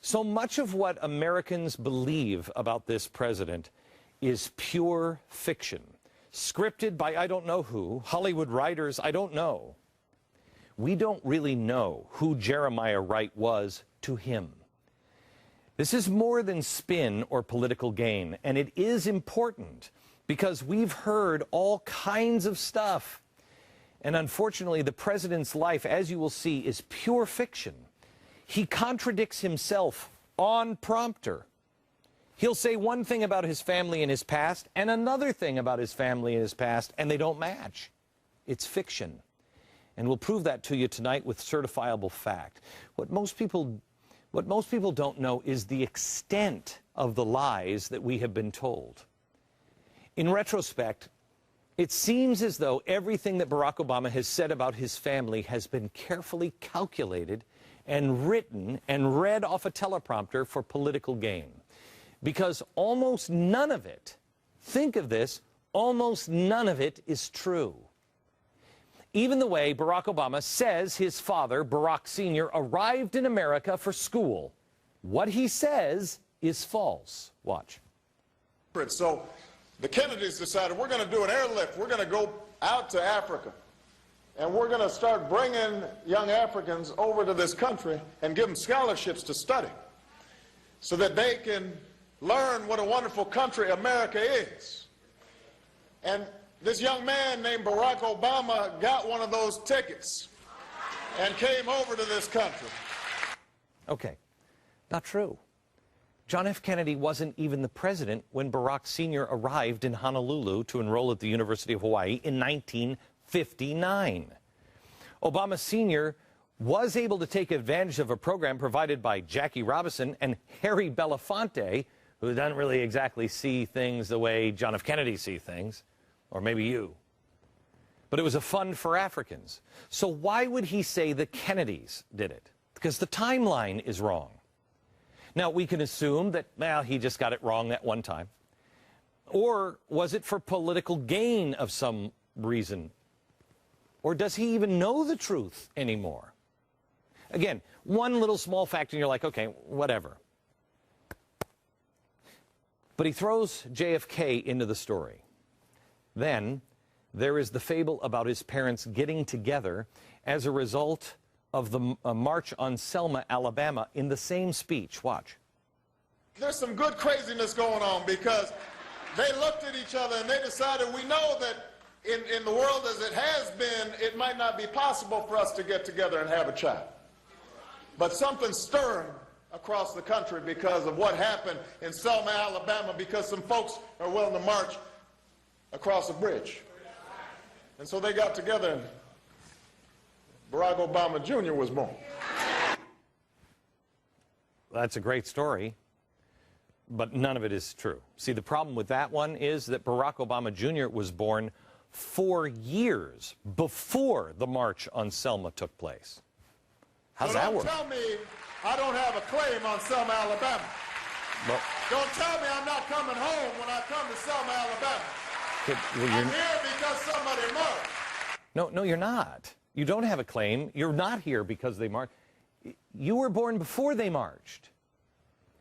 So much of what Americans believe about this president is pure fiction, scripted by I don't know who, Hollywood writers I don't know. We don't really know who Jeremiah Wright was to him. This is more than spin or political gain, and it is important because we've heard all kinds of stuff. And unfortunately, the president's life, as you will see, is pure fiction. He contradicts himself on prompter. He'll say one thing about his family and his past and another thing about his family and his past, and they don't match. It's fiction. And we'll prove that to you tonight with certifiable fact. What most people don't know is the extent of the lies that we have been told. In retrospect, it seems as though everything that Barack Obama has said about his family has been carefully calculated and written and read off a teleprompter for political gain. Because almost none of it, think of this, almost none of it is true. Even the way Barack Obama says his father, Barack Sr., arrived in America for school. What he says is false. Watch. So the Kennedys decided we're going to do an airlift. We're going to go out to Africa. And we're going to start bringing young Africans over to this country and give them scholarships to study so that they can learn what a wonderful country America is. And this young man named Barack Obama got one of those tickets and came over to this country. Okay, not true. John F. Kennedy wasn't even the president when Barack Sr. arrived in Honolulu to enroll at the University of Hawaii in 1959. Obama Sr. was able to take advantage of a program provided by Jackie Robinson and Harry Belafonte, who doesn't really exactly see things the way John F. Kennedy sees things, or maybe you. But it was a fund for Africans. So why would he say the Kennedys did it? Because the timeline is wrong. Now, we can assume that, well, he just got it wrong that one time. Or was it for political gain of some reason? Or does he even know the truth anymore? Again, one little small fact and you're like, okay, whatever. But he throws JFK into the story. Then there is the fable about his parents getting together as a result of the march on Selma, Alabama, in the same speech. Watch. There's some good craziness going on because they looked at each other and they decided we know that in the world as it has been, it might not be possible for us to get together and have a child. But something's stirring across the country because of what happened in Selma, Alabama, because some folks are willing to march across a bridge. And so they got together and Barack Obama Jr. was born. That's a great story, but none of it is true. See, the problem with that one is that Barack Obama Jr. was born 4 years before the march on Selma took place. How's that work? Don't tell me I don't have a claim on Selma, Alabama. Well, don't tell me I'm not coming home when I come to Selma, Alabama. I'm here because somebody marched. No, you're not. You don't have a claim. You're not here because they marched. You were born before they marched.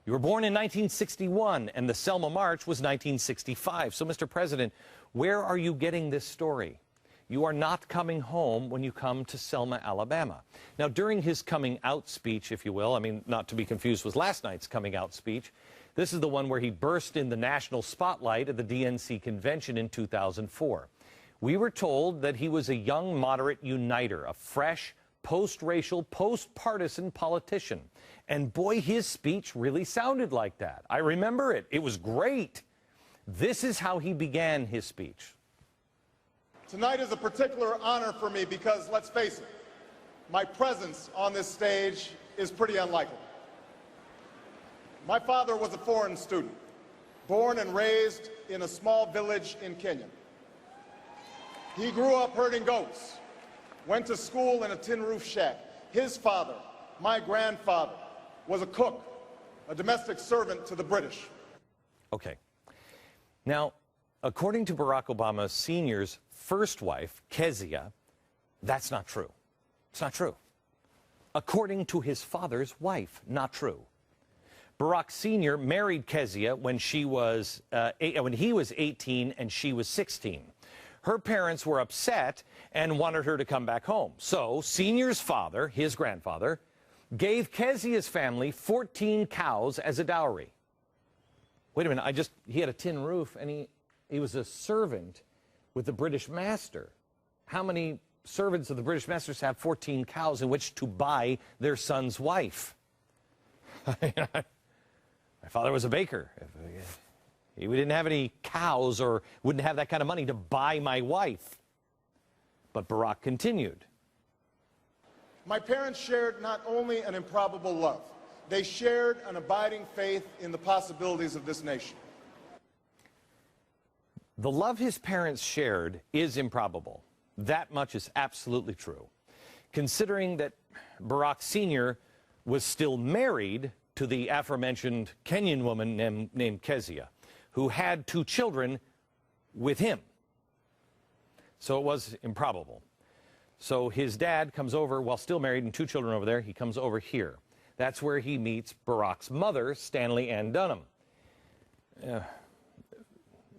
You were born in 1961, and the Selma March was 1965. So, Mr. President, where are you getting this story? You are not coming home when you come to Selma, Alabama. Now, during his coming out speech, if you will, I mean, not to be confused with last night's coming out speech, this is the one where he burst in the national spotlight at the DNC convention in 2004. We were told that he was a young moderate uniter, a fresh, post-racial, post-partisan politician. And boy, his speech really sounded like that. I remember it. It was great. This is how he began his speech. Tonight is a particular honor for me because, let's face it, my presence on this stage is pretty unlikely. My father was a foreign student, born and raised in a small village in Kenya. He grew up herding goats, went to school in a tin roof shack. His father, my grandfather, was a cook, a domestic servant to the British. Okay. Now, according to Barack Obama Sr.'s first wife, Kezia, that's not true. It's not true. According to his father's wife, not true. Barack Sr. married Kezia when he was 18 and she was 16. Her parents were upset and wanted her to come back home. So Senior's father, his grandfather, gave Kezia's family 14 cows as a dowry. Wait a minute, he had a tin roof and he was a servant with the British master. How many servants of the British masters have 14 cows in which to buy their son's wife? My father was a baker. We didn't have any cows or wouldn't have that kind of money to buy my wife. But Barack continued. My parents shared not only an improbable love, they shared an abiding faith in the possibilities of this nation. The love his parents shared is improbable. That much is absolutely true. Considering that Barack Sr. was still married to the aforementioned Kenyan woman named Kezia, who had 2 children with him. So it was improbable. So his dad comes over, while still married and 2 children over there, he comes over here. That's where he meets Barack's mother, Stanley Ann Dunham.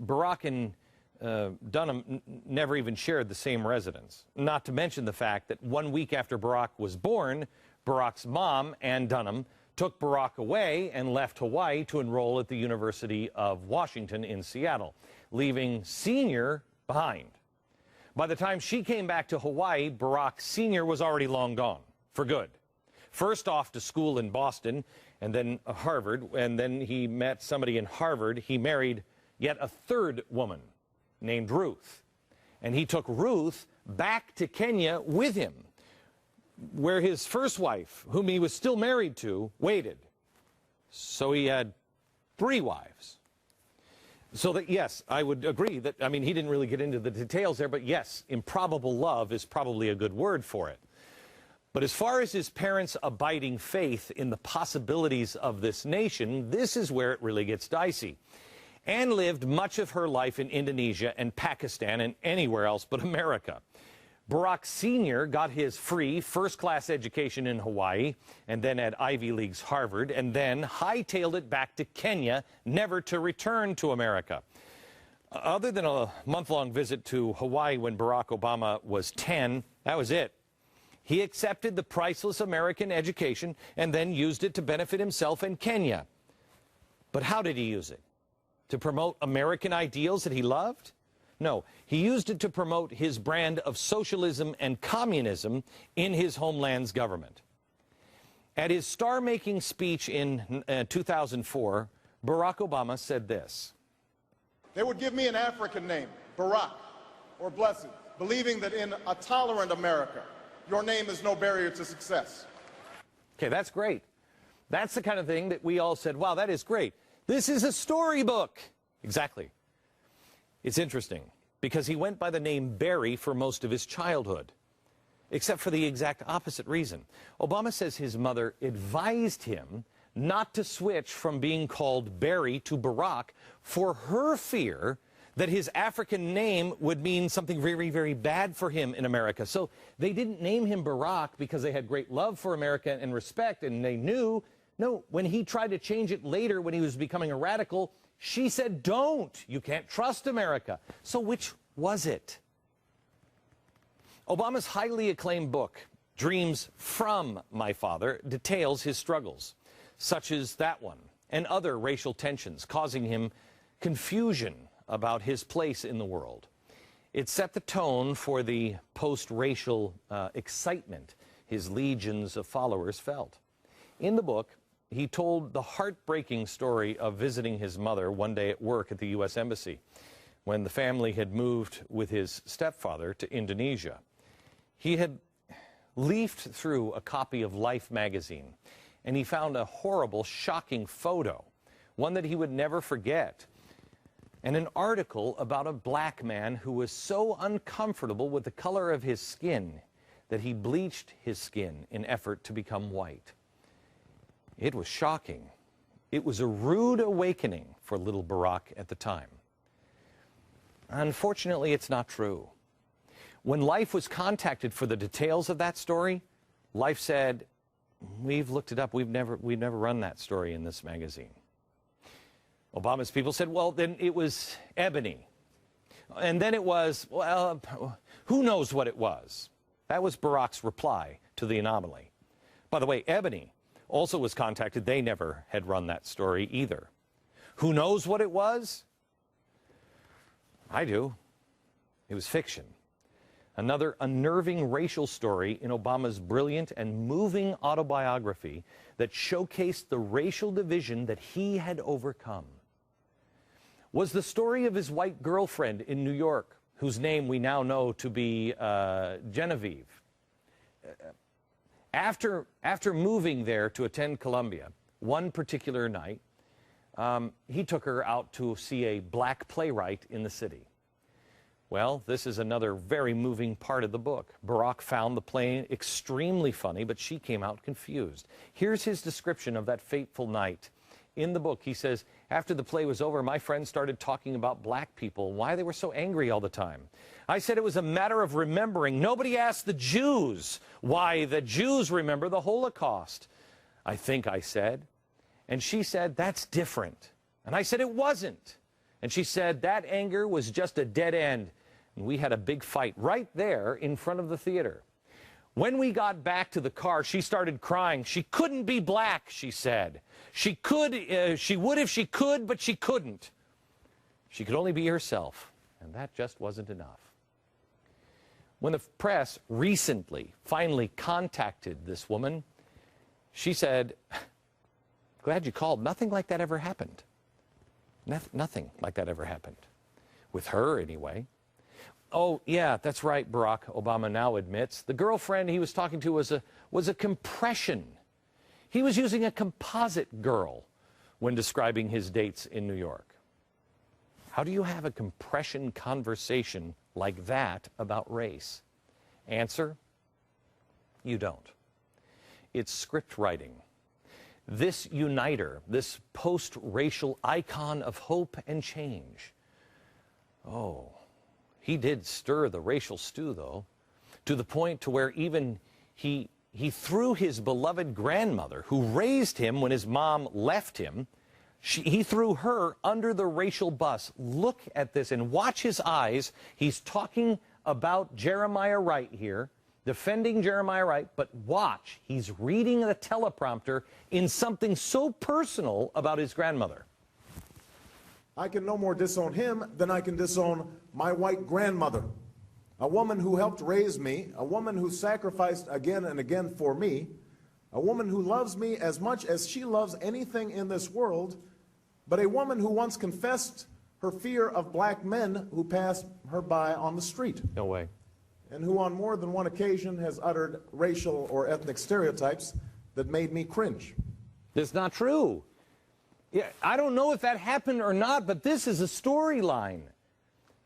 Barack and Dunham never even shared the same residence. Not to mention the fact that 1 week after Barack was born, Barack's mom, Ann Dunham, took Barack away and left Hawaii to enroll at the University of Washington in Seattle, leaving Sr. behind. By the time she came back to Hawaii, Barack Sr. was already long gone, for good. First off to school in Boston, and then Harvard, and then he met somebody in Harvard. He married yet a 3rd woman named Ruth, and he took Ruth back to Kenya with him, where his first wife, whom he was still married to, waited. So he had 3 wives. So that, yes, I would agree that, I mean, he didn't really get into the details there, but yes, improbable love is probably a good word for it. But as far as his parents' abiding faith in the possibilities of this nation, this is where it really gets dicey. Anne lived much of her life in Indonesia and Pakistan and anywhere else but America. Barack Sr. got his free first-class education in Hawaii and then at Ivy League's Harvard and then hightailed it back to Kenya, never to return to America. Other than a month-long visit to Hawaii when Barack Obama was 10, that was it. He accepted the priceless American education and then used it to benefit himself and Kenya. But how did he use it? To promote American ideals that he loved? No, he used it to promote his brand of socialism and communism in his homeland's government. At his star-making speech in 2004, Barack Obama said this. They would give me an African name, Barack, or Blessed, believing that in a tolerant America, your name is no barrier to success. Okay, that's great. That's the kind of thing that we all said, wow, that is great. This is a storybook. Exactly. It's interesting because he went by the name Barry for most of his childhood, except for the exact opposite reason. Obama says his mother advised him not to switch from being called Barry to Barack for her fear that his African name would mean something very, very bad for him in America. So they didn't name him Barack because they had great love for America and respect, and they knew, no, when he tried to change it later when he was becoming a radical, she said, don't, you can't trust America. So which was it? Obama's highly acclaimed book, Dreams from My Father, details his struggles, such as that one, and other racial tensions, causing him confusion about his place in the world. It set the tone for the post-racial excitement his legions of followers felt. In the book, he told the heartbreaking story of visiting his mother one day at work at the U.S. Embassy when the family had moved with his stepfather to Indonesia. He had leafed through a copy of Life magazine, and he found a horrible, shocking photo, one that he would never forget, and an article about a black man who was so uncomfortable with the color of his skin that he bleached his skin in effort to become white. It was shocking. It was a rude awakening for little Barack at the time. Unfortunately, it's not true. When Life was contacted for the details of that story, Life said, We've looked it up. We've never run that story in this magazine. Obama's people said, well, then it was ebony. And then it was, well, who knows what it was? That was Barack's reply to the anomaly. By the way, Ebony also was contacted. They never had run that story either. Who knows what it was? I do. It was fiction. Another unnerving racial story in Obama's brilliant and moving autobiography that showcased the racial division that he had overcome. Was the story of his white girlfriend in New York, whose name we now know to be Genevieve. After moving there to attend Columbia, one particular night, he took her out to see a black playwright in the city. Well, this is another very moving part of the book. Barack found the play extremely funny, but she came out confused. Here's his description of that fateful night. In the book, he says, after the play was over, my friends started talking about black people, why they were so angry all the time. I said it was a matter of remembering. Nobody asked the Jews why the Jews remember the Holocaust. I think I said. And she said, that's different. And I said, it wasn't. And she said, that anger was just a dead end. And we had a big fight right there in front of the theater. When we got back to the car, she started crying. She couldn't be black, she said. She would if she could, but she couldn't. She could only be herself, and that just wasn't enough. When the press recently finally contacted this woman, she said, glad you called. Nothing like that ever happened. Nothing like that ever happened. With her, anyway. Oh, yeah, that's right, Barack Obama now admits. The girlfriend he was talking to was a compression. He was using a composite girl when describing his dates in New York. How do you have a compression conversation like that about race? Answer, you don't. It's script writing. This uniter, this post-racial icon of hope and change. Oh, he did stir the racial stew, though, to the point to where even he threw his beloved grandmother, who raised him when his mom left him, he threw her under the racial bus. Look at this and watch his eyes. He's talking about Jeremiah Wright here, defending Jeremiah Wright, but watch, he's reading the teleprompter in something so personal about his grandmother. I can no more disown him than I can disown my white grandmother, a woman who helped raise me, a woman who sacrificed again and again for me, a woman who loves me as much as she loves anything in this world, but a woman who once confessed her fear of black men who passed her by on the street. No way. And who on more than one occasion has uttered racial or ethnic stereotypes that made me cringe. That's not true. Yeah, I don't know if that happened or not, but this is a storyline.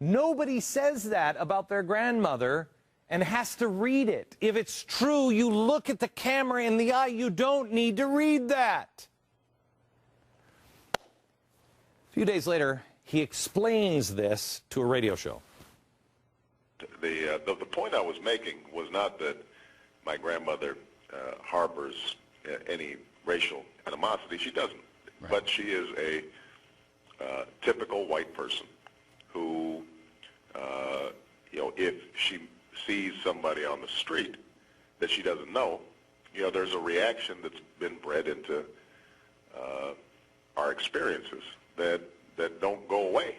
Nobody says that about their grandmother and has to read it. If it's true, you look at the camera in the eye. You don't need to read that. A few days later, he explains this to a radio show. The point I was making was not that my grandmother harbors any racial animosity. She doesn't. Right. But she is a typical white person who, if she sees somebody on the street that she doesn't know, there's a reaction that's been bred into our experiences that don't go away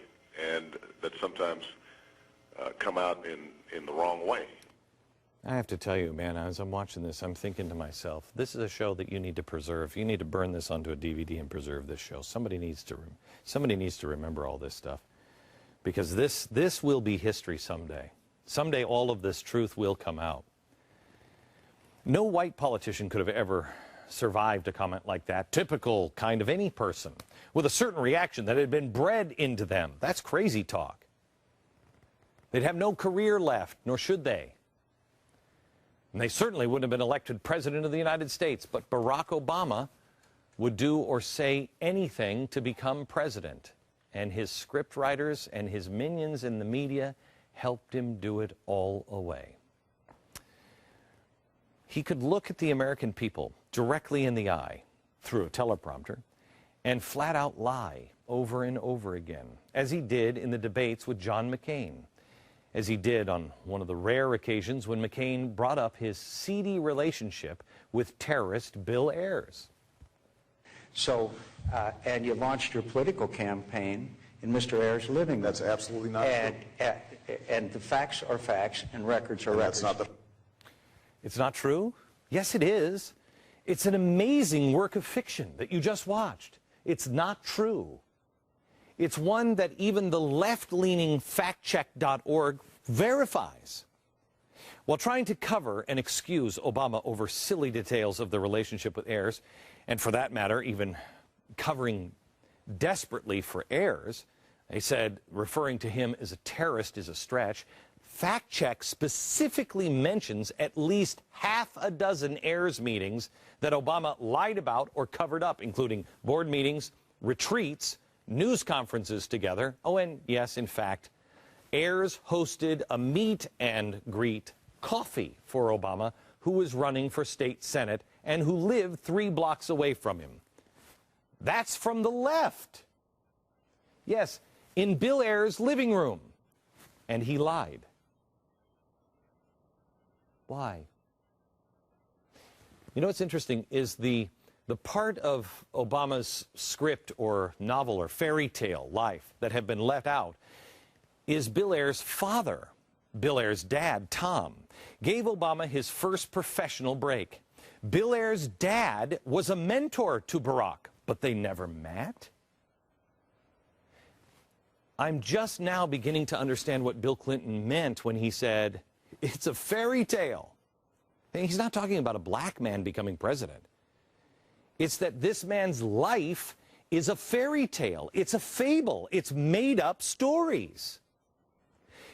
and that sometimes come out in the wrong way. I have to tell you, man, as I'm watching this, I'm thinking to myself, this is a show that you need to preserve. You need to burn this onto a DVD and preserve this show. Somebody needs to remember all this stuff, because this will be history someday. Someday all of this truth will come out. No white politician could have ever survived a comment like that, typical kind of any person, with a certain reaction that had been bred into them. That's crazy talk. They'd have no career left, nor should they. And they certainly wouldn't have been elected president of the United States. But Barack Obama would do or say anything to become president. And his scriptwriters and his minions in the media helped him do it all away. He could look at the American people directly in the eye through a teleprompter and flat out lie over and over again, as he did in the debates with John McCain, as he did on one of the rare occasions when McCain brought up his seedy relationship with terrorist Bill Ayers. So, and you launched your political campaign in Mr. Ayers' living room. That's absolutely not true. And the facts are facts and records are records. That's not the... It's not true? Yes, it is. It's an amazing work of fiction that you just watched. It's not true. It's one that even the left-leaning factcheck.org verifies. While trying to cover and excuse Obama over silly details of the relationship with Ayers, and for that matter, even covering desperately for Ayers, they said referring to him as a terrorist is a stretch. Fact Check specifically mentions at least half a dozen Ayers meetings that Obama lied about or covered up, including board meetings, retreats, news conferences together. Oh, and yes, in fact, Ayers hosted a meet and greet coffee for Obama, who was running for state senate and who lived 3 blocks away from him. That's from the left. Yes, in Bill Ayers' living room. And he lied. Why? You know what's interesting is the part of Obama's script or novel or fairy tale life that have been left out is Bill Ayers' father. Bill Ayers' dad, Tom, gave Obama his first professional break. Bill Ayers' dad was a mentor to Barack, but they never met. I'm just now beginning to understand what Bill Clinton meant when he said, it's a fairy tale. And he's not talking about a black man becoming president. It's that this man's life is a fairy tale. It's a fable. It's made up stories.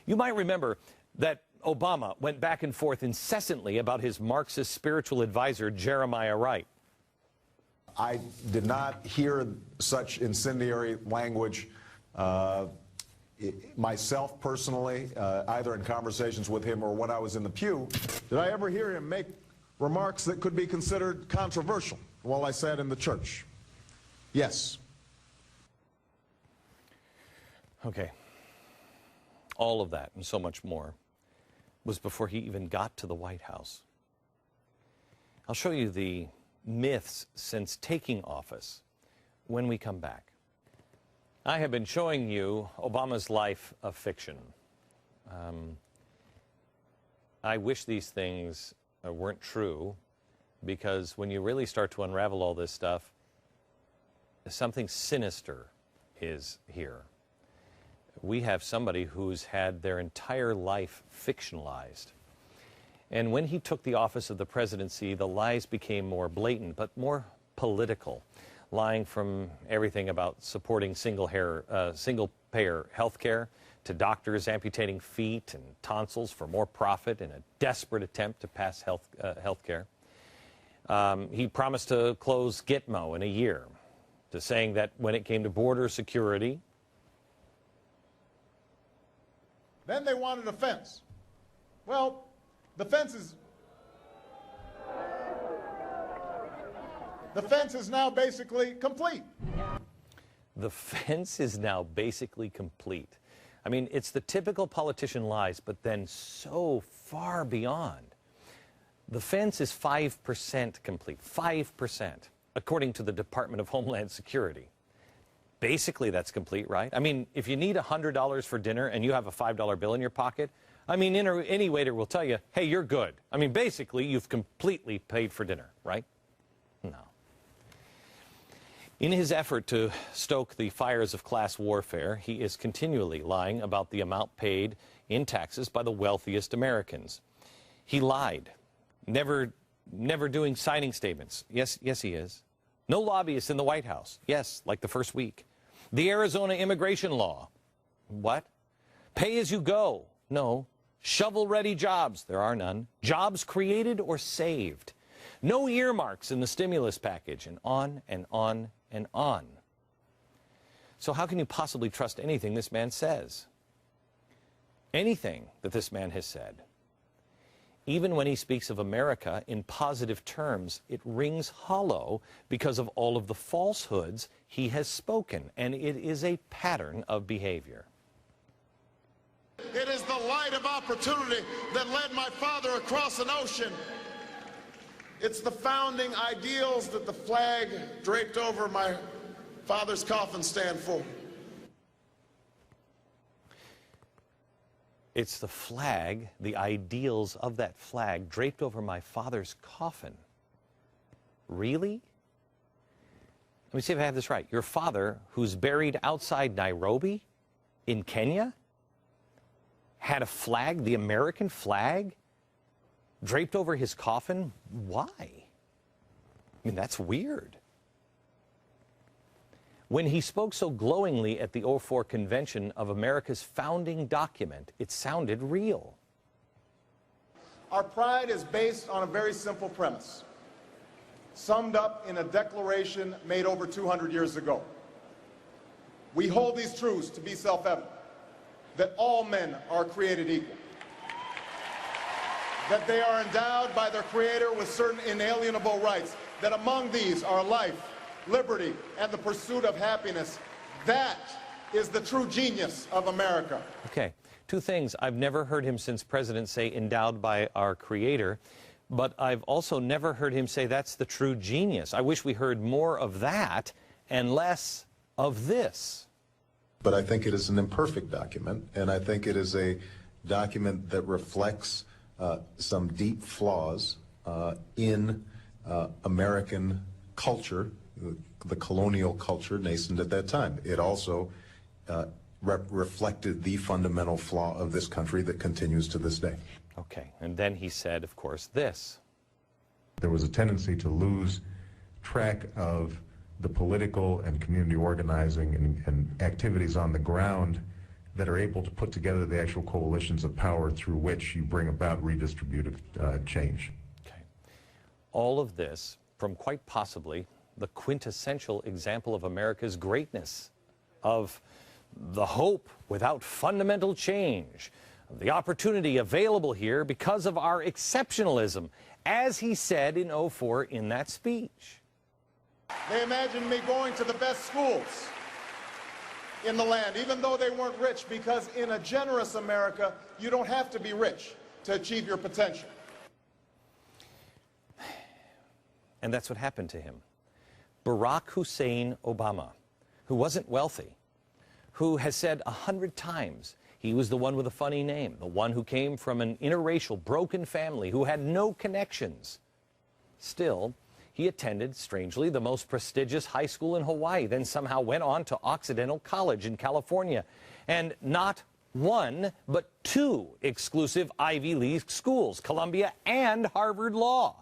You might remember that Obama went back and forth incessantly about his Marxist spiritual advisor, Jeremiah Wright. I did not hear such incendiary language myself personally, either in conversations with him or when I was in the pew. Did I ever hear him make remarks that could be considered controversial while I sat in the church? Yes. Okay. All of that and so much more was before he even got to the White House. I'll show you the myths since taking office when we come back. I have been showing you Obama's life of fiction. I wish these things weren't true, because when you really start to unravel all this stuff, something sinister is here. We have somebody who's had their entire life fictionalized. And when he took the office of the presidency, the lies became more blatant, but more political. Lying from everything about supporting single-payer health care to doctors amputating feet and tonsils for more profit in a desperate attempt to pass health care. He promised to close Gitmo in a year, to saying that when it came to border security. Then they wanted a fence. Well, the fence is now basically complete. The fence is now basically complete. I mean, it's the typical politician lies, but then so far beyond. The fence is 5% complete, 5%, according to the Department of Homeland Security. Basically, that's complete, right? I mean, if you need $100 for dinner and you have a $5 bill in your pocket, I mean, any waiter will tell you, hey, you're good. I mean, basically, you've completely paid for dinner, right? No. In his effort to stoke the fires of class warfare, he is continually lying about the amount paid in taxes by the wealthiest Americans. He lied, never doing signing statements. Yes, he is. No lobbyists in the White House. Yes, like the first week. The Arizona immigration law. What? Pay as you go. No. Shovel-ready jobs. There are none. Jobs created or saved. No earmarks in the stimulus package, and on and on and on. So how can you possibly trust anything this man says? Anything that this man has said. Even when he speaks of America in positive terms, it rings hollow because of all of the falsehoods he has spoken, and it is a pattern of behavior. It is the light of opportunity that led my father across an ocean. It's the founding ideals that the flag draped over my father's coffin stand for. It's the flag, the ideals of that flag draped over my father's coffin. Really? Let me see if I have this right. Your father, who's buried outside Nairobi in Kenya, had a flag, the American flag, draped over his coffin? Why? I mean, that's weird. When he spoke so glowingly at the 04 convention of America's founding document, it sounded real. Our pride is based on a very simple premise, summed up in a declaration made over 200 years ago. We hold these truths to be self-evident, that all men are created equal, that they are endowed by their Creator with certain inalienable rights, that among these are life, liberty, and the pursuit of happiness. That is the true genius of America. Okay, two things. I've never heard him since president say endowed by our Creator, but I've also never heard him say that's the true genius. I wish we heard more of that and less of this. But I think it is an imperfect document, and I think it is a document that reflects some deep flaws in American culture, the colonial culture nascent at that time. It also reflected the fundamental flaw of this country that continues to this day. Okay, and then he said, of course, this. There was a tendency to lose track of the political and community organizing and activities on the ground that are able to put together the actual coalitions of power through which you bring about redistributive change. Okay. All of this from quite possibly the quintessential example of America's greatness, of the hope without fundamental change, of the opportunity available here because of our exceptionalism, as he said in 04 in that speech. They imagined me going to the best schools in the land, even though they weren't rich, because in a generous America, you don't have to be rich to achieve your potential. And that's what happened to him. Barack Hussein Obama, who wasn't wealthy, who has said 100 times he was the one with a funny name, the one who came from an interracial, broken family, who had no connections. Still, he attended, strangely, the most prestigious high school in Hawaii, then somehow went on to Occidental College in California, and not one, but two exclusive Ivy League schools, Columbia and Harvard Law.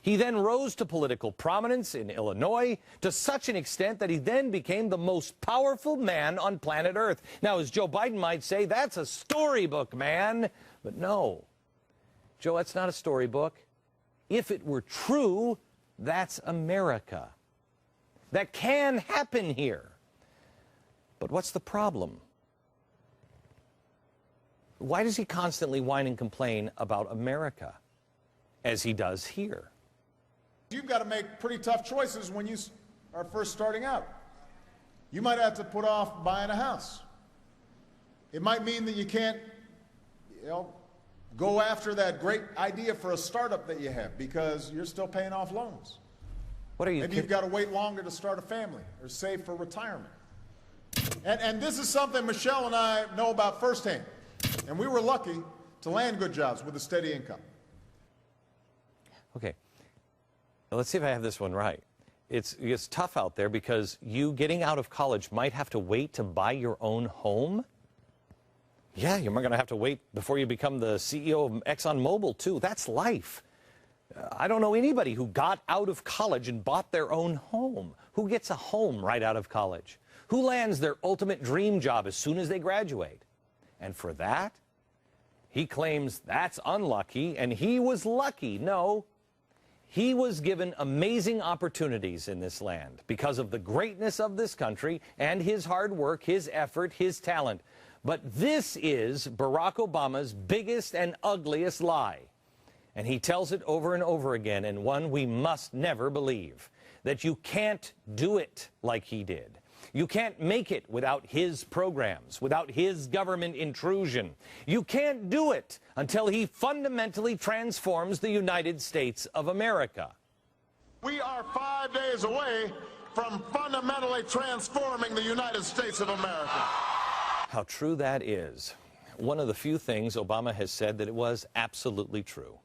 He then rose to political prominence in Illinois to such an extent that he then became the most powerful man on planet Earth. Now, as Joe Biden might say, that's a storybook, man. But no, Joe, that's not a storybook. If it were true, that's America. That can happen here. But what's the problem? Why does he constantly whine and complain about America, as he does here? You've got to make pretty tough choices when you are first starting out. You might have to put off buying a house. It might mean that you can't, go after that great idea for a startup that you have because you're still paying off loans. What are you? Maybe you've got to wait longer to start a family or save for retirement. And this is something Michelle and I know about firsthand. And we were lucky to land good jobs with a steady income. Okay. Now, let's see if I have this one right. It's tough out there because you getting out of college might have to wait to buy your own home. Yeah, you're going to have to wait before you become the CEO of ExxonMobil, too. That's life. I don't know anybody who got out of college and bought their own home. Who gets a home right out of college? Who lands their ultimate dream job as soon as they graduate? And for that, he claims that's unlucky, and he was lucky. No, he was given amazing opportunities in this land because of the greatness of this country and his hard work, his effort, his talent. But this is Barack Obama's biggest and ugliest lie. And he tells it over and over again, and one we must never believe, that you can't do it like he did. You can't make it without his programs, without his government intrusion. You can't do it until he fundamentally transforms the United States of America. We are 5 days away from fundamentally transforming the United States of America. How true that is. One of the few things Obama has said that it was absolutely true.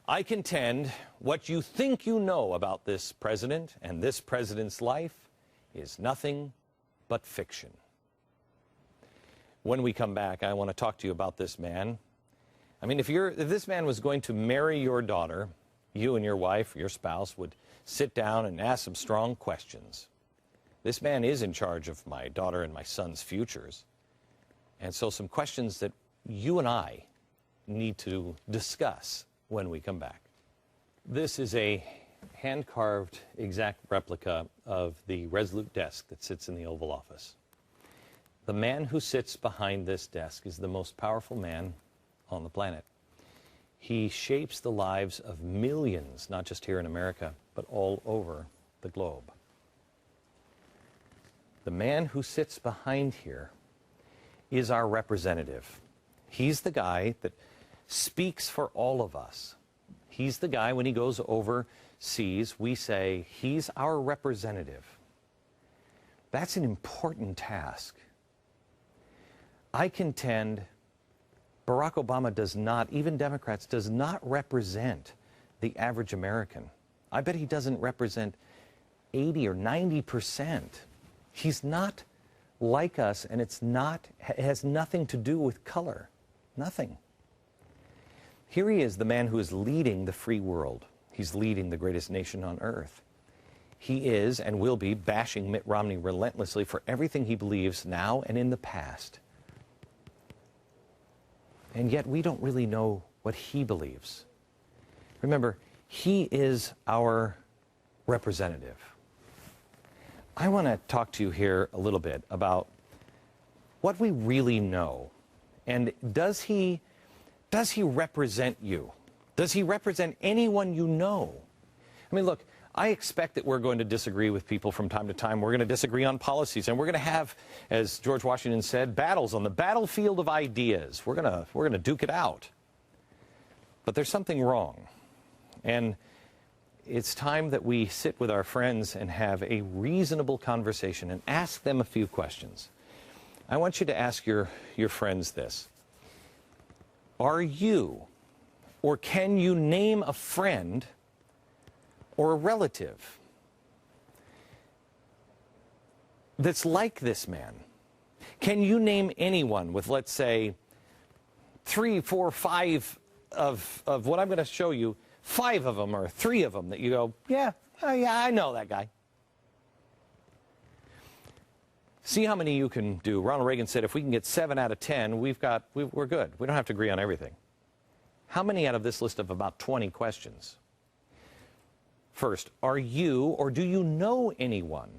I contend what you think you know about this president and this president's life is nothing but fiction. When we come back, I want to talk to you about this man. I mean, if this man was going to marry your daughter, you and your wife, your spouse, would sit down and ask some strong questions. This man is in charge of my daughter and my son's futures. And so some questions that you and I need to discuss when we come back. This is a hand-carved exact replica of the Resolute desk that sits in the Oval Office. The man who sits behind this desk is the most powerful man on the planet. He shapes the lives of millions, not just here in America, but all over the globe. The man who sits behind here is our representative. He's the guy that speaks for all of us. He's the guy, when he goes overseas, we say, he's our representative. That's an important task. I contend Barack Obama does not, even Democrats, does not represent the average American. I bet he doesn't represent 80 or 90%. He's not like us, and it has nothing to do with color. Nothing. Here he is, the man who is leading the free world. He's leading the greatest nation on earth. He is and will be bashing Mitt Romney relentlessly for everything he believes now and in the past. And yet we don't really know what he believes. Remember, he is our representative. I want to talk to you here a little bit about what we really know. And does he represent you? Does he represent anyone you know? I mean, look, I expect that we're going to disagree with people from time to time. We're going to disagree on policies, and we're going to have, as George Washington said, battles on the battlefield of ideas. We're going to duke it out. But there's something wrong. And it's time that we sit with our friends and have a reasonable conversation and ask them a few questions. I want you to ask your friends this. Are you, or can you name a friend or a relative that's like this man? Can you name anyone with, let's say, 3, 4, 5 of what I'm going to show you, 5 of them or 3 of them that you go, yeah, I know that guy. See how many you can do. Ronald Reagan said if we can get 7 out of 10, we're good. We don't have to agree on everything. How many out of this list of about 20 questions? First, are you or do you know anyone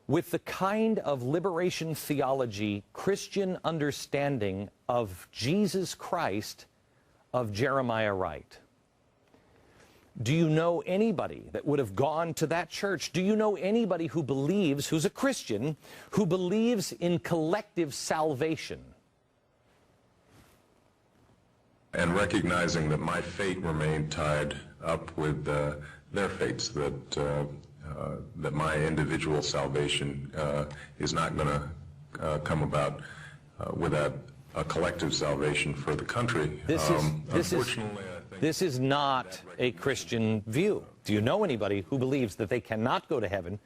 with the kind of liberation theology, Christian understanding of Jesus Christ, of Jeremiah Wright? Do you know anybody that would have gone to that church? Do you know anybody who believes, who's a Christian, who believes in collective salvation? And recognizing that my fate remained tied up with their fates, that my individual salvation is not going to come about without a collective salvation for the country. This is not a Christian view. Do you know anybody who believes that they cannot go to heaven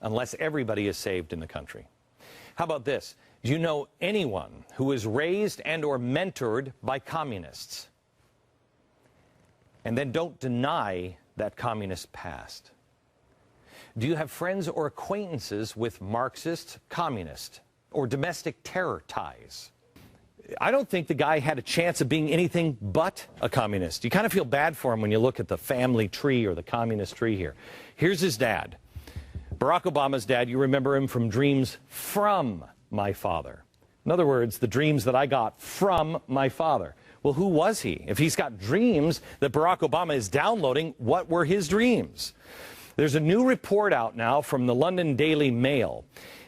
unless everybody is saved in the country? How about this? Do you know anyone who is raised and or mentored by communists? And then don't deny that communist past. Do you have friends or acquaintances with Marxist, communist, or domestic terror ties? I don't think the guy had a chance of being anything but a communist. You kind of feel bad for him when you look at the family tree or the communist tree here. Here's his dad. Barack Obama's dad, you remember him from Dreams from My Father. In other words, the dreams that I got from my father. Well, who was he? If he's got dreams that Barack Obama is downloading, what were his dreams? There's a new report out now from the London Daily Mail.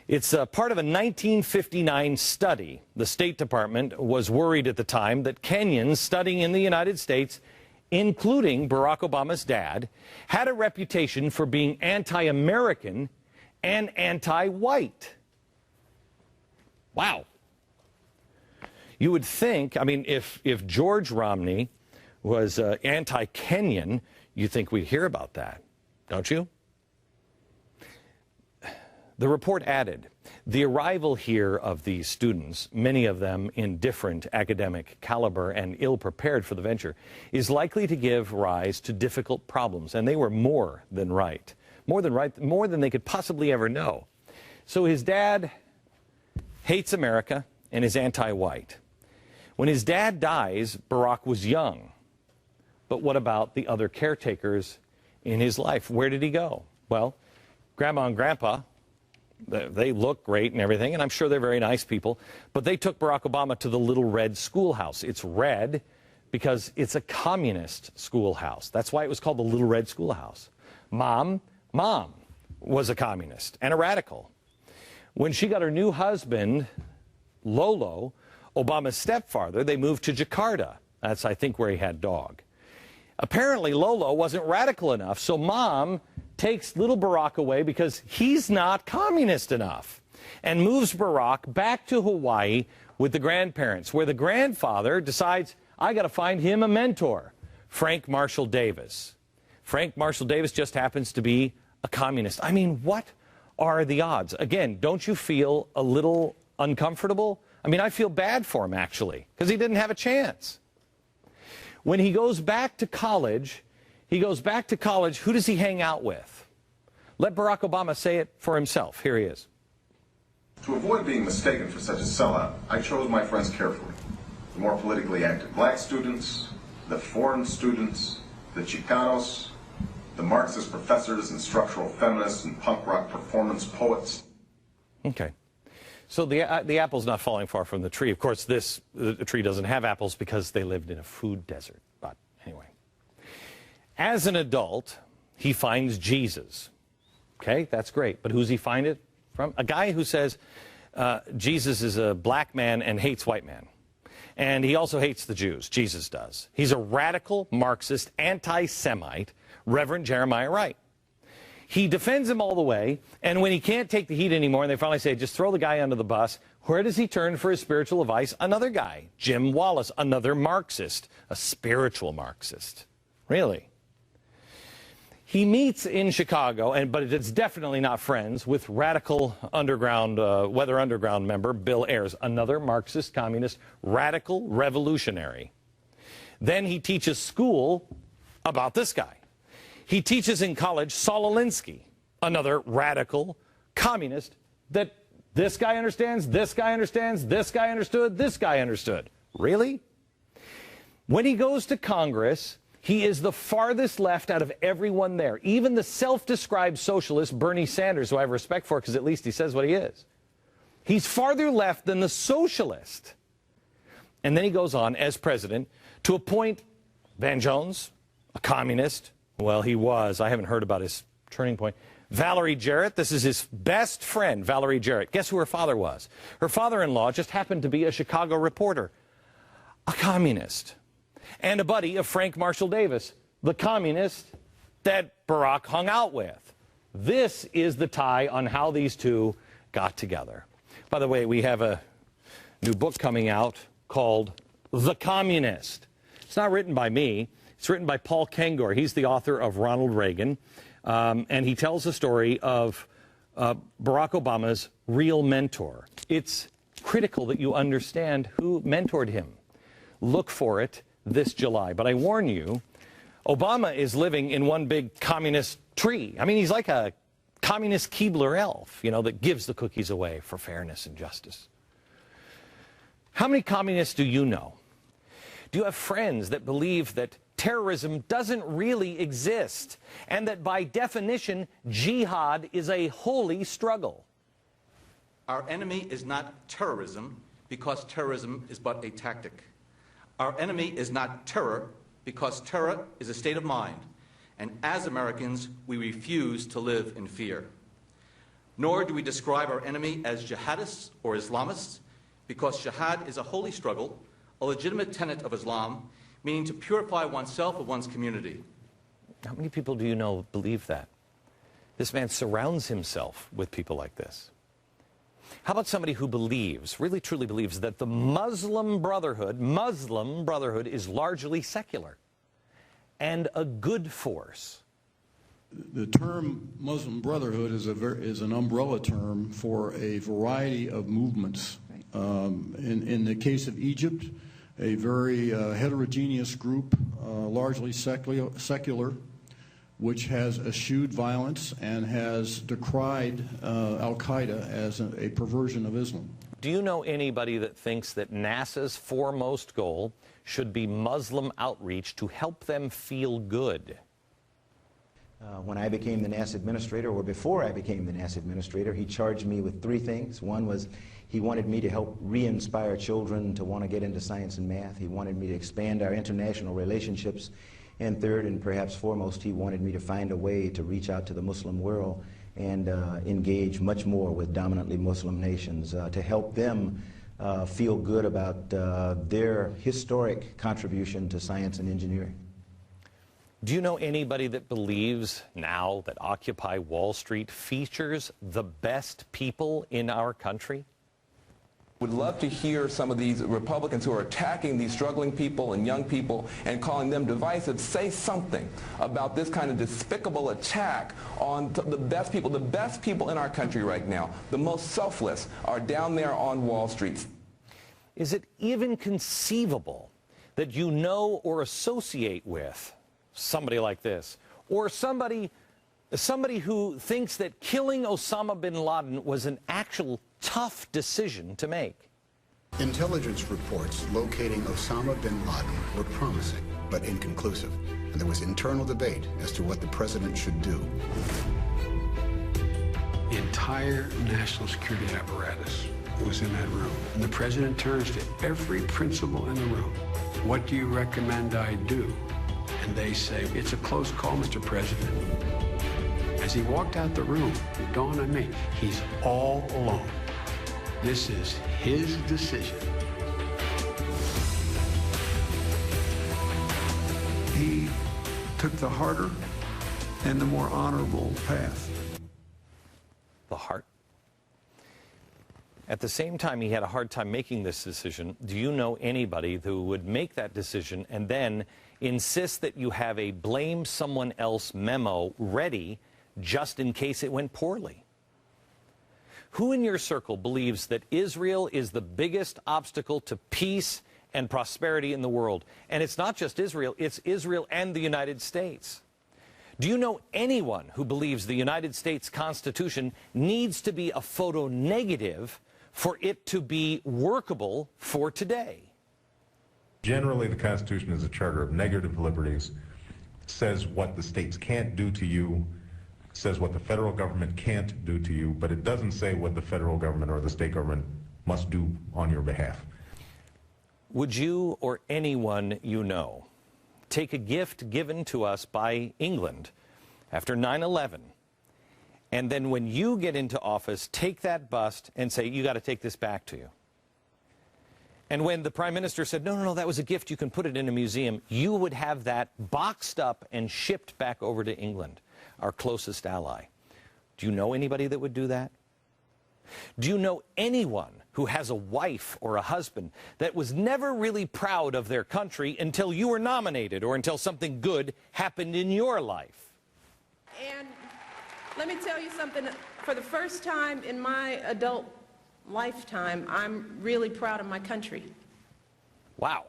It's part of a 1959 study. The State Department was worried at the time that Kenyans studying in the United States, including Barack Obama's dad, had a reputation for being anti-American and anti-white. Wow. You would think, I mean, if George Romney was anti-Kenyan, you'd think we'd hear about that, don't you? The report added, the arrival here of these students, many of them in different academic caliber and ill-prepared for the venture, is likely to give rise to difficult problems. And they were more than right, more than they could possibly ever know. So his dad hates America and is anti-white. When his dad dies, Barack was young. But what about the other caretakers in his life? Where did he go? Well, Grandma and Grandpa, they look great and everything, and I'm sure they're very nice people, but they took Barack Obama to the Little Red Schoolhouse. It's red because it's a communist schoolhouse. That's why it was called the Little Red Schoolhouse. Mom was a communist and a radical. When she got her new husband, Lolo, Obama's stepfather, they moved to Jakarta. That's, I think, where he had dog. Apparently, Lolo wasn't radical enough, so Mom takes little Barack away because he's not communist enough and moves Barack back to Hawaii with the grandparents, where the grandfather decides, I got to find him a mentor, Frank Marshall Davis. Frank Marshall Davis just happens to be a communist. I mean, what are the odds? Again, don't you feel a little uncomfortable? I mean, I feel bad for him, actually, because he didn't have a chance. When he goes back to college, who does he hang out with? Let Barack Obama say it for himself. Here he is. To avoid being mistaken for such a sellout, I chose my friends carefully. The more politically active black students, the foreign students, the Chicanos, the Marxist professors and structural feminists and punk rock performance poets. Okay. So the apple's not falling far from the tree. Of course, the tree doesn't have apples because they lived in a food desert. But anyway. As an adult, he finds Jesus. Okay, that's great. But who's he find it from? A guy who says Jesus is a black man and hates white men. And he also hates the Jews. Jesus does. He's a radical, Marxist, anti-Semite, Reverend Jeremiah Wright. He defends him all the way, and when he can't take the heat anymore, and they finally say, just throw the guy under the bus, where does he turn for his spiritual advice? Another guy, Jim Wallace, another Marxist, a spiritual Marxist. Really? He meets in Chicago, but it's definitely not friends, with radical underground, Weather Underground member Bill Ayers, another Marxist, communist, radical revolutionary. Then he teaches school about this guy. He teaches in college Saul Alinsky, another radical communist that this guy understands, this guy understands, this guy understood, this guy understood. Really? When he goes to Congress, he is the farthest left out of everyone there. Even the self-described socialist Bernie Sanders, who I have respect for because at least he says what he is. He's farther left than the socialist. And then he goes on as president to appoint Van Jones, a communist. Well, he was. I haven't heard about his turning point. Valerie Jarrett, this is his best friend, Valerie Jarrett. Guess who her father was? Her father-in-law just happened to be a Chicago reporter, a communist, and a buddy of Frank Marshall Davis, the communist that Barack hung out with. This is the tie on how these two got together. By the way, we have a new book coming out called The Communist. It's not written by me. It's written by Paul Kengor. He's the author of Ronald Reagan, and he tells the story of Barack Obama's real mentor. It's critical that you understand who mentored him. Look for it this July. But I warn you, Obama is living in one big communist tree. I mean, he's like a communist Keebler elf, you know, that gives the cookies away for fairness and justice. How many communists do you know? Do you have friends that believe that terrorism doesn't really exist, and that by definition, jihad is a holy struggle? Our enemy is not terrorism, because terrorism is but a tactic. Our enemy is not terror, because terror is a state of mind, and as Americans, we refuse to live in fear. Nor do we describe our enemy as jihadists or Islamists, because jihad is a holy struggle, a legitimate tenet of Islam, meaning to purify oneself or one's community. How many people do you know believe that? This man surrounds himself with people like this. How about somebody who believes, really truly believes, that the Muslim Brotherhood is largely secular and a good force? The term Muslim Brotherhood is an umbrella term for a variety of movements. In the case of Egypt, a very heterogeneous group, largely secular, which has eschewed violence and has decried al-Qaeda as a perversion of Islam. Do you know anybody that thinks that NASA's foremost goal should be Muslim outreach to help them feel good? When I became the NASA administrator, or before I became the NASA administrator, he charged me with 3 things. One was he wanted me to help re-inspire children to want to get into science and math. He wanted me to expand our international relationships. And third, and perhaps foremost, he wanted me to find a way to reach out to the Muslim world and engage much more with dominantly Muslim nations to help them feel good about their historic contribution to science and engineering. Do you know anybody that believes now that Occupy Wall Street features the best people in our country? Would love to hear some of these Republicans who are attacking these struggling people and young people and calling them divisive say something about this kind of despicable attack on the best people in our country right now. The most selfless are down there on Wall Street. Is it even conceivable that you know or associate with somebody like this, or somebody who thinks that killing Osama bin Laden was an actual tough decision to make? Intelligence reports locating Osama bin Laden were promising, but inconclusive, and there was internal debate as to what the president should do. The entire national security apparatus was in that room, and the president turns to every principal in the room. What do you recommend I do? And they say, it's a close call, Mr. President. As he walked out the room, it dawned on me, he's all alone. This is his decision. He took the harder and the more honorable path. The heart? At the same time he had a hard time making this decision, do you know anybody who would make that decision and then insist that you have a blame someone else memo ready just in case it went poorly? Who in your circle believes that Israel is the biggest obstacle to peace and prosperity in the world? And it's not just Israel, it's Israel and the United States. Do you know anyone who believes the United States Constitution needs to be a photo negative for it to be workable for today? Generally, the Constitution is a charter of negative liberties, says what the states can't do to you, says what the federal government can't do to you, but it doesn't say what the federal government or the state government must do on your behalf. Would you or anyone you know take a gift given to us by England after 9/11, and then when you get into office, take that bust and say, you got to take this back to you? And when the Prime Minister said, no, no, no, that was a gift, you can put it in a museum, you would have that boxed up and shipped back over to England, our closest ally. Do you know anybody that would do that? Do you know anyone who has a wife or a husband that was never really proud of their country until you were nominated or until something good happened in your life? And let me tell you something. For the first time in my adult lifetime, I'm really proud of my country. Wow.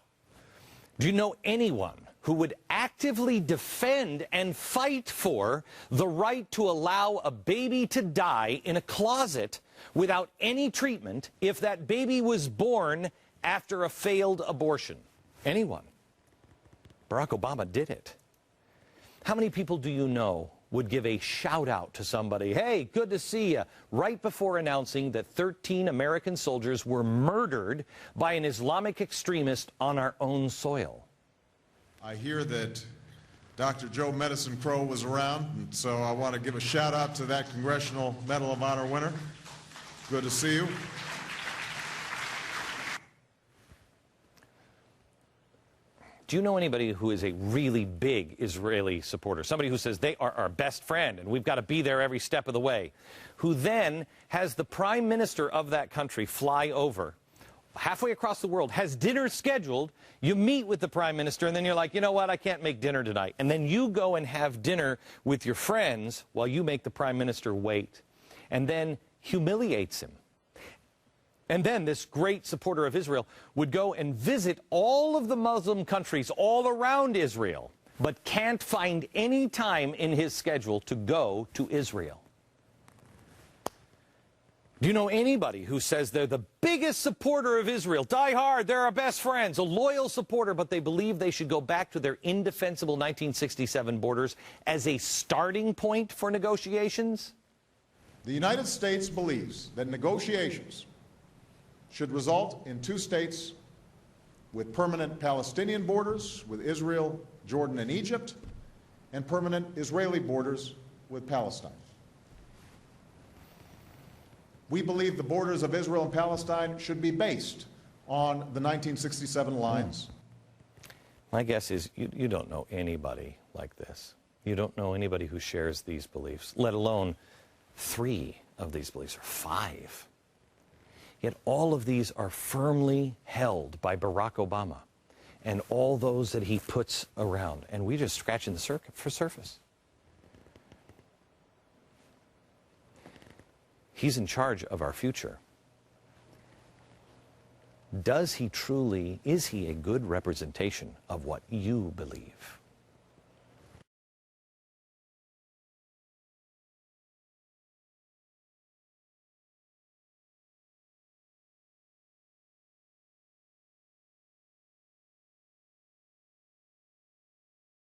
Do you know anyone who would actively defend and fight for the right to allow a baby to die in a closet without any treatment if that baby was born after a failed abortion? Anyone. Barack Obama did it. How many people do you know would give a shout out to somebody, hey, good to see you, right before announcing that 13 American soldiers were murdered by an Islamic extremist on our own soil. I hear that Dr. Joe Medicine Crow was around, and so I want to give a shout out to that Congressional Medal of Honor winner. Good to see you. Do you know anybody who is a really big Israeli supporter? Somebody who says they are our best friend and we've got to be there every step of the way, who then has the prime minister of that country fly over halfway across the world, has dinner scheduled, you meet with the prime minister, and then you're like, you know what, I can't make dinner tonight. And then you go and have dinner with your friends while you make the prime minister wait, and then humiliates him. And then this great supporter of Israel would go and visit all of the Muslim countries all around Israel, but can't find any time in his schedule to go to Israel. Do you know anybody who says they're the biggest supporter of Israel, die hard, they're our best friends, a loyal supporter, but they believe they should go back to their indefensible 1967 borders as a starting point for negotiations? The United States believes that negotiations should result in two states with permanent Palestinian borders with Israel, Jordan, and Egypt, and permanent Israeli borders with Palestine. We believe the borders of Israel and Palestine should be based on the 1967 lines. My guess is you don't know anybody like this. You don't know anybody who shares these beliefs, let alone 3 of these beliefs, or 5. Yet all of these are firmly held by Barack Obama and all those that he puts around. And we're just scratching the surface. He's in charge of our future. Is he a good representation of what you believe?